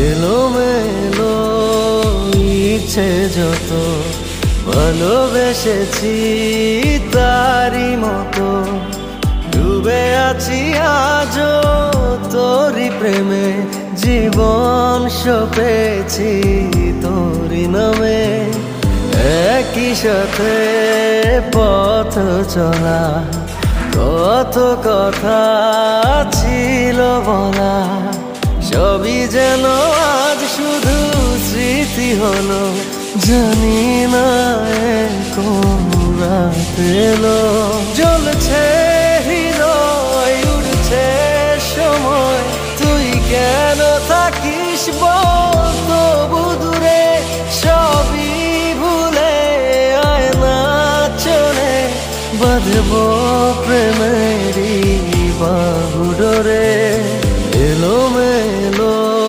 এলোমেলো ইচ্ছে যত ভালোবেসেছি তারি মতো ডুবে আছি আজও তোরি প্রেমে জীবন সপেছি তোরি নামে একই সাথে পথ চলা কত কথা ছিল বলা সবই যেন আজ শুধু স্মৃতি হলো জানি না কোন রাত এলো জ্বলছে হৃদয় উঠছে সময় তুই কেন থাকিস বল তবু দূরে সবই ভুলে আয় না চলে বাঁধবো প্রেমেরই বাহুডোরে এলো